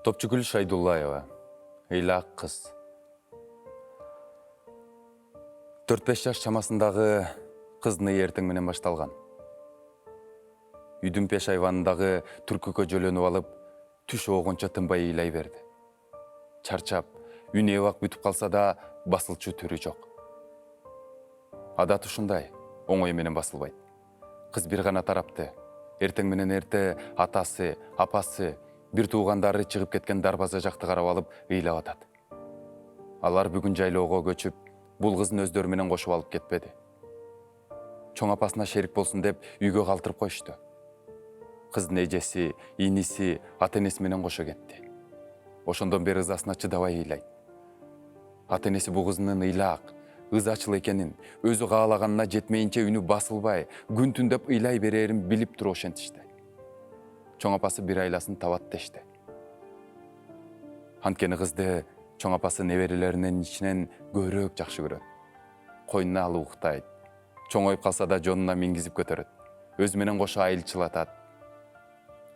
Топчугүл Шайдуллаева, ыйлак кыз. 4-5 жаш чамасындагы кыздын эртең менен башталган. Үйдүн пеш айванындагы түркүккө жөлөнүп алып, түш оогончо тынбай ыйлай берди. Чарчап, үн эбак бүтүп калса да, басылчу түрү жок. Адат ушундай, оңой менен басылбайт. Кыз бир гана тарапты. Эртең менен эрте атасы, апасы, бир туугандары чыгып кеткен дарбаза жакты карап алып ыйлап атат. Алар бүгүн жайлоого көчүп, бул кыздын өздөрү менен кошуп алып кетпеди. Чоң апасына шерик болсун деп үйгө калтырып коюшту. Кыздын эжеси, иниси, ата-энеси менен кошо кетти. Ошондон бери ызасына чыдабай ыйлайт. Ата-энеси бул кызынын ыйлак, ызачыл экенин, өзү каалаганына жетмейинче үнү басылбай, күн түн деп ыйлай берерин билип туруп ошентишти. Чоң апасы бир айласын табат дешти. Анткени кызды чоң апасы неберелеринин ичинен көбүрөөк жакшы көрөт. Койнуна алып уктайт. Чоңоюп калса да жонуна мингизип көтөрөт. Өзү менен кошо айылчылатат.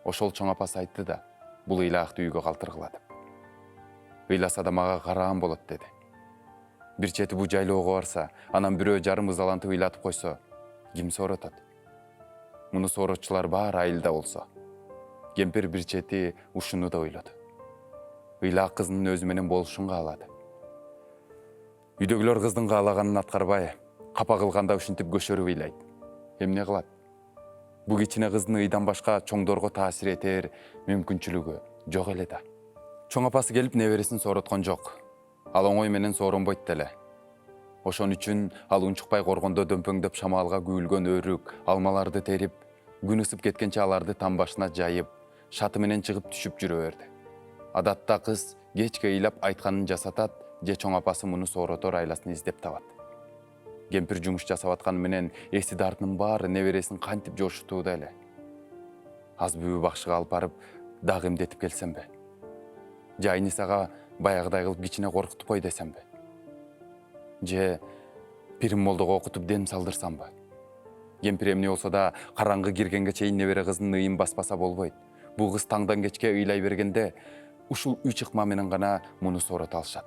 Ошол чоң апасы айтты да, бул ыйлакты үйгө калтыргыла деп. Ыйласа да мага караан болот деди. Бир чети бул жайлоого барса, анан бирөө жарым ызалантып ыйлатып койсо, ким сооротот? Муну сооротчулар баары айылда болсо. Кемпир бир чети ушуну да ойлоду. Ыйлак кызынын өзү менен болушун каалады. Үйдөгүлөр кыздын каалаганын аткарбай, капа кылганда ушинтип көшөрүп ыйлайт. Эмне кылат? Бул кичине кыздын ыйдан башка чоңдорго таасир этер мүмкүнчүлүгү жок эле да. Чоң апасы келип небересин соороткон жок. Ал оңой менен сооронбойт деле. Ошон үчүн ал унчукпай коргондо дөмпөңдөп шамалга күйүлгөн өрүк, алмаларды терип, күн ысып кеткенче аларды там башына жайып, шаты менен чыгып түшүп жүрө берди. Адатта кыз кечке ыйлап айтканын жасатат, же чоң апасы муну сооротор айласын издеп табат. Кемпир жумуш жасап атканы менен эси дартынын баары небересин кантип жошутууда эле. Аз бүбү бакшыга алып барып, дагы эмдетип келсемби? Же Айнисага баягыдай кылып кичине коркутуп кой десемби? Же пирим молдого окутуп дем салдырсамбы? Кемпир эмне болсо да караңгы киргенге чейин небере кыздын ыйын баспаса болбойт. Бул кыз таңдан кечке ыйлай бергенде, ушул үч ыкма менен гана муну соорота алышат.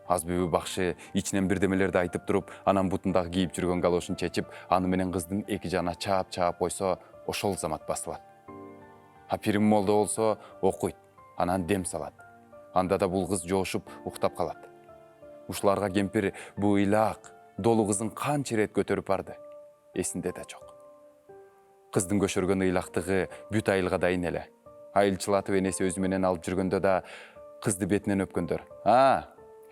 Аз бүбү бакшы ичинен бирдемелерди айтып туруп, анан бутундагы кийип жүргөн галошун чечип, аны менен кыздын эки жагына чаап койсо, ошол замат басылат. А пирим молдо болсо окуйт, анан дем салат. Анда да бул кыз жоошуп уктап калат. Ушуларга кемпир бул ыйлак, долу кызын канча ирет көтөрүп барды, эсинде да жок. Кыздын көшөргөн ыйлактыгы бүт айылга дайын эле. Айылчылатып энеси өзү менен алып жүргөндө да кызды бетинен өпкөндөр.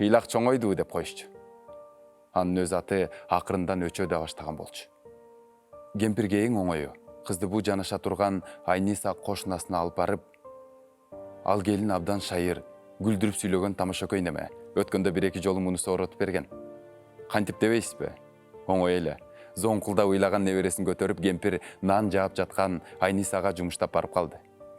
Ыйлак чоңойду деп коюшчу. Анын өз аты акырындан өчө да баштаган болчу. Кемпирге эң оңою кызды бул жанаша турган Айниса кошунасына алып барып, ал келин абдан шайыр, күлдүрүп сүйлөгөн тамашакөй неме. Өткөндө бир-эки жолу муну сооротуп берген. Кантип дебейсизби? Оңой эле. Зоңкулдап ыйлаган небересин көтөрүп, кемпир нан жаап жаткан Айнисага жумуштап барып калды.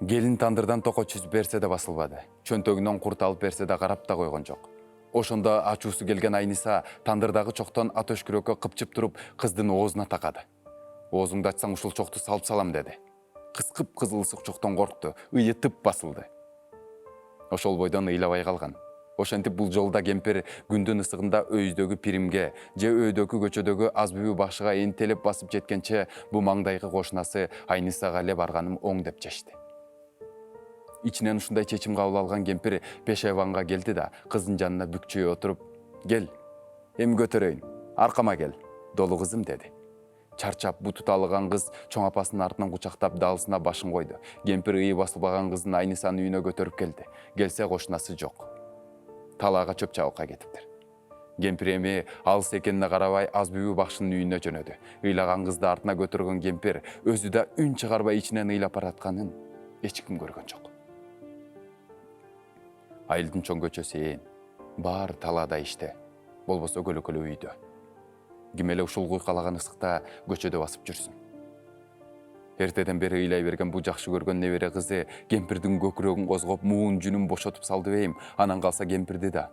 Келин тандырдан токо чүзүп берсе да басылбады. Чөнтөгүнөн курт алып берсе да карап да койгон жок. Ошондо ачуусу келген Айниса тандырдагы чоктон ат өшкүрөккө кыпчып туруп, кыздын оозуна такады. Оозуңду ачсаң ушул чокту салып салам деди. Кыз кып-кызыл ысык чоктон коркту, ыйы тып басылды. Ошол бойдон ыйлабай калган. Ошентип бул жолда кемпир күндүн ысыгында өйүздөгү пиримге же өйдөгү көчөдөгү аз бүбү бакшыга энтелеп басып жеткенче бу маңдайкы кошунасы Айнисага эле барганым оң деп чечти. Ичинен ушундай чечим кабыл алган кемпир пеш айванга келди да кыздын жанына бүкчөй отуруп, "Кел, эми көтөрөйүн, аркама кел, долу кызым" деди. Чарчап буту талыган кыз чоң апасынын артынан кучактап даалысына башын койду. Кемпир ыйы басылбаган кыздын Айнисанын үйүнө көтөрүп келди. Келсе кошунасы жок. Талаага чөп чабыкка кетиптир. Кемпир эми алыс экенине карабай аз бүбү бакшынын үйүнө жөнөдү. Ыйлаган кызды артына көтөргөн кемпир өзү да үн чыгарбай ичинен ыйлап баратканын эч ким көргөн жок. Айылдын чоң көчөсү ээн, баары талаада иште, болбосо көлөкөлө үйдө. Ким эле ушул куйкалаган ысыкта көчөдө басып жүрсүн. Эртеден бери ыйлай берген бул жакшы көргөн небере кызы кемпирдин көкүрөгүн козгоп, муун жүнүн бошотуп салды бейим. Анан калса кемпирди да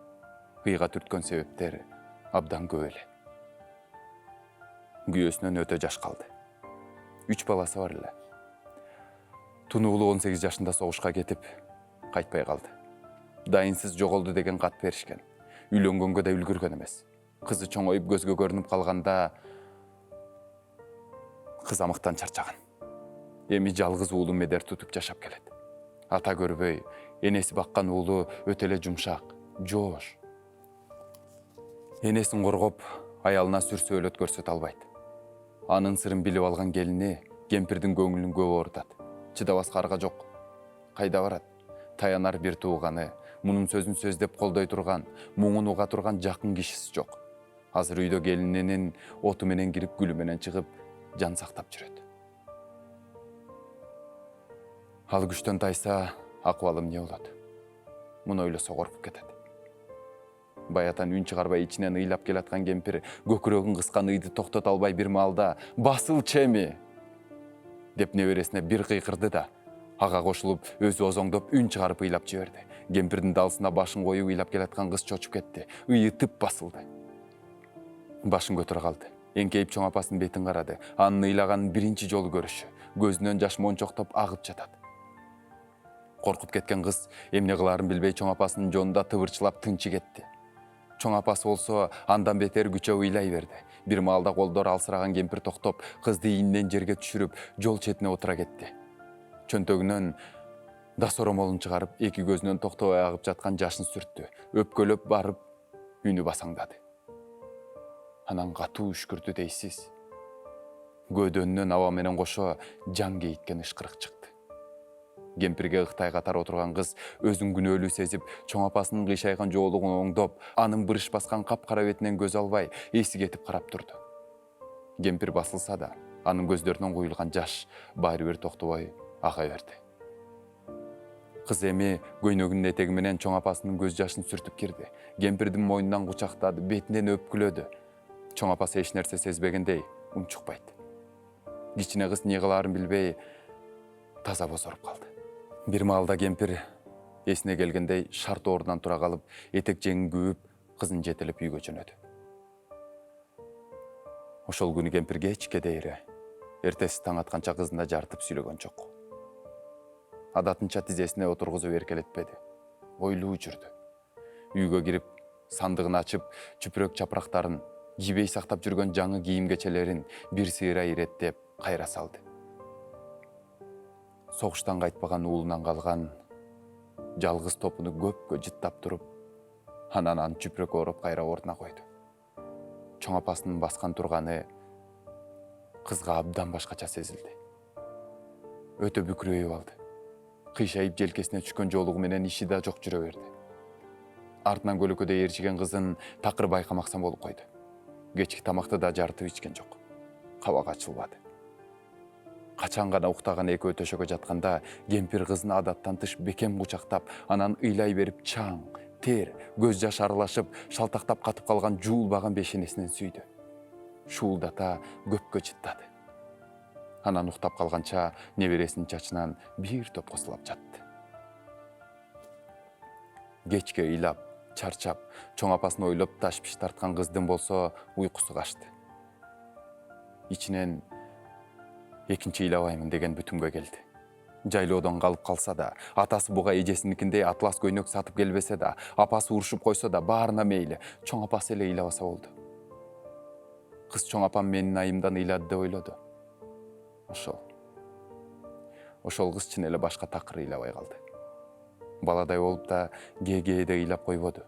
ыйга түрткөн себептер абдан көп эле. Күйөөсүнөн өтө жаш калды. 3 баласы бар эле. Тунуулу 18 жашында согушка кетип, кайтпай калды. Дайынсыз жоголду деген кат беришкен. Үйлөнгөнгө да үлгүргөн эмес. Кызы чоңоюп көзгө көрүнүп калганда кыз амыктан чарчаган. Эми жалгыз уулу медер тутуп жашап келет. Ата көрбөй, энеси баккан уулу өтө эле жумшак, жоош. Энесин коргоп, аялына сүрсөөлөт көрсөтө албайт. Анын сырын билип алган келини кемпирдин көңүлүн көп оорутат. Чыдабаска арга жок. Кайда барат? Таянар бир тууганы, мунун сөзүн сөздөп колдой турган, муңун уга турган жакын кишиси жок. Азыр үйдө келининин оту менен кирип, гүлү менен чыгып, жан сактап жүрөт. Ал күчтөн тайса, акыбалым эмне болот? Муну ойлосо коркуп кетет. Баятан үн чыгарбай ичинен ыйлап келаткан кемпир көкүрөгүн кыскан ыйды токтото албай бир маалда "Басыл чеми!" деп небересине бир кыйкырды да, ага кошулуп өзү озоңдоп үн чыгарып ыйлап жиберди. Кемпирдин далысына башын коюп ыйлап келаткан кыз чочуп кетти. Ыйы тып басылды. Башын көтөрө калды. Эңкейип чоң апасынын бетин карады. Анын ыйлаганын биринчи жолу көрүшү. Көзүнөн жаш мончоктоп агып жатат. Коркуп кеткен кыз эмне кылаарын билбей чоң апасынын жонунда тыбырчылап тынчы кетти. Чоң апасы болсо андан бетер күчөп ыйлай берди. Бир маалда колдору алсыраган кемпир токтоп, кызды ийинен жерге түшүрүп, жол четине отура кетти. Чөнтөгүнөн дасоромолун чыгарып, эки көзүнөн токтобой агып жаткан жашын сүрттү. Өпкөлөп барып, үнү басаңдады. Анан катуу үшкүрдү дейсиз. Көөдөнүнөн аба менен кошо жан кейиткен ышкырык чыкты. Кемпирге ыктай катар отурган кыз өзүн күнөөлүү сезип, чоң апасынын кыйшайган жоолугун оңдоп, анын бырыш баскан капкара бетинен көз албай, эси кетип карап турду. Кемпир басылса да, анын көздөрүнөн куюлган жаш баары бир токтобой ага берди. Кыз эми көйнөгүнүн этеги менен чоң апасынын көз жашын сүртүп кирди. Кемпирдин мойнунан кучактады, бетинен өпкүлөдү. Чоң апасы эч нерсе сезбегендей унчукпайт. Кичине кыз эмне кылаарын билбей таза бозоруп калды. Бир маалда кемпир эсине келгендей шарт ордунан тура калып, этек жеңин күүп, кызын жетелеп үйгө жөнөдү. Ошол күнү кемпир кечке дейре, эртеси таң атканча кызына жарытып сүйлөгөн жок. Адатынча тизесине отургузуп эркелетпеди, ойлуу жүрдү. Үйгө кирип, сандыгын ачып, чүпүрөк чапырактарын, жибей сактап жүргөн жаңы кийим кечелерин бир сыйра иреттеп кайра салды. Согуштан кайтпаган уулунан калган жалгыз топуну көпкө жыттап туруп, анан чүпүрөк ороп кайра ордуна койду. Чоң апасынын баскан турганы кызга абдан башкача сезилди. Өтө бүкүрөйүп алды. Кыйшайып желкесине түшкөн жоолугу менен иши да жок жүрө берди. Артынан көлөкөдө ээрчиген кызын такыр байкамаксан болуп койду. Кечки тамакты да жарытып ичкен жок. Кабак ачылбады. Качан гана уктаган экөө төшөгө жатканда, кемпир кызын адаттан тыш бекем кучактап, анан ыйлай берип чаң, тер, көз жаш аралашып, шалтактап катып калган жуулбаган бешенесинен сүйдү. Шуулдата көпкө чыттады. Анан уктап калганча небересинин чачынан бир топко сылап жатты. Кечке ыйлап, чарчап, чоң апасын ойлоп ташпиш тарткан кыздын болсо уйкусу качты. Ичинен экинчи ыйлабаймын деген бүтүмгө келди. Жайлоодон калып калса да, атасы буга эжесиникиндей атлас көйнөк сатып келбесе да, апасы урушуп койсо да, баарына мейли, чоң апасы эле ыйлабаса болду. Кыз чоң апам менин айымдан ыйлады деп ойлоду. Ошол кыз чын эле башка такыр ыйлабай калды. Баладай болуп да ге-геде ыйлап койбоду.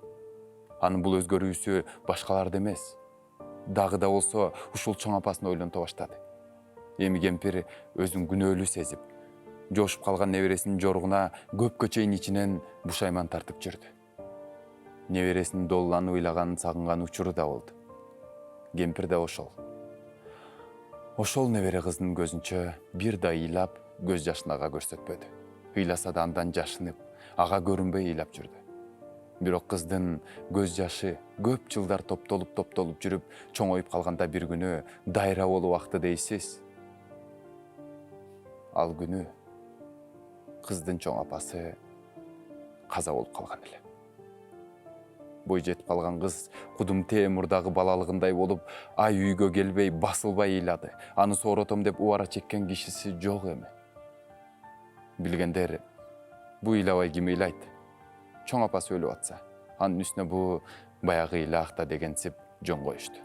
Анын бул өзгөрүүсү башкаларды эмес, дагы да болсо ушул чоң апасын ойлонто баштады. Эми кемпир өзүн күнөөлүү сезип, жошуп калган небересинин жоругуна көпкө чейин ичинен бушайман тартып жүрдү. Небересинин долланып ыйлаганын сагынган учуру да болду. Кемпир да ошол небере кыздын көзүнчө бир да ыйлап, көз жашын ага көрсөтпөдү. Ыйласа да андан жашынып, ага көрүнбөй ыйлап жүрдү. Бирок кыздын көз жашы көп жылдар топтолуп жүрүп, чоңоюп калганда бир күнү дайра болуп акты дейсиз. Ал күнү кыздын чоң апасы каза болуп калган эле. Бой жетип калган кыз кудум Темурдагы балалыгындай болуп, ай үйгө келбей, басылбай ыйлады. Аны сооротом деп убара чеккен кишиси жок эми. Билгендер Бу ыйлабай ким ыйлайт? Чоң апасы өлүп атса, анын үстүнө бу баягы ыйлаакта дегенсип жөн коюшту.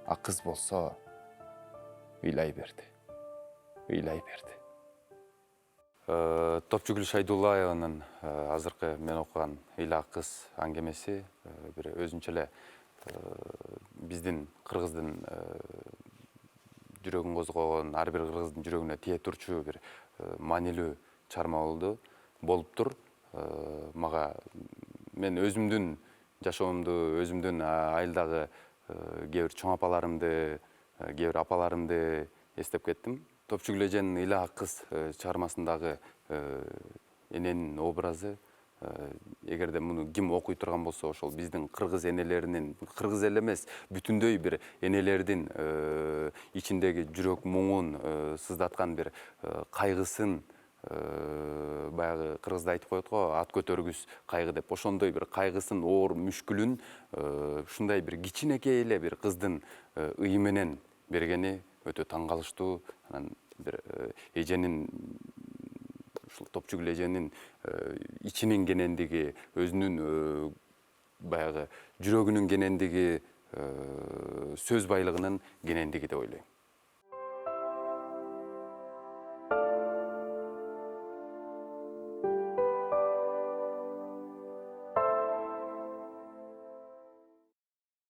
А кыз болсо ыйлай берди. Топчугүл Шайдуллаеванын азыркы мен окуган ыйлаак кыз аңгемеси бир өзүнчө эле биздин кыргыздын жүрөгүн козгогон, ар бир кыргыздын жүрөгүнө тие турчу бир маанилүү чыгарма болуптур. Мага мен өзүмдүн жашоомду, өзүмдүн айылдагы кээ бир чоң апаларымды, кээ бир апаларымды эстеп кеттим. Топчугүл эженин ыйлаак кыз чыгармасындагы эненин образы, эгерде муну ким окуй турган болсо, ошол биздин кыргыз энелеринин, кыргыз эле эмес, бүтүндөй бир энелердин ичиндеги жүрөк муңун сыздаткан бир кайгысын, баягы кыргызда айтып коет го, ат көтөргүс кайгы деп, ошондой бир кайгысын, оор мүшкүлүн ушундай бир кичинекей эле бир кыздын ый менен бергени өтө таң калыштуу. Анан бир эженин, ушул Топчугүл эженин ичинин кенендиги, өзүнүн баягы жүрөгүнүн кенендиги, сөз байлыгынын кенендиги деп ойлойм.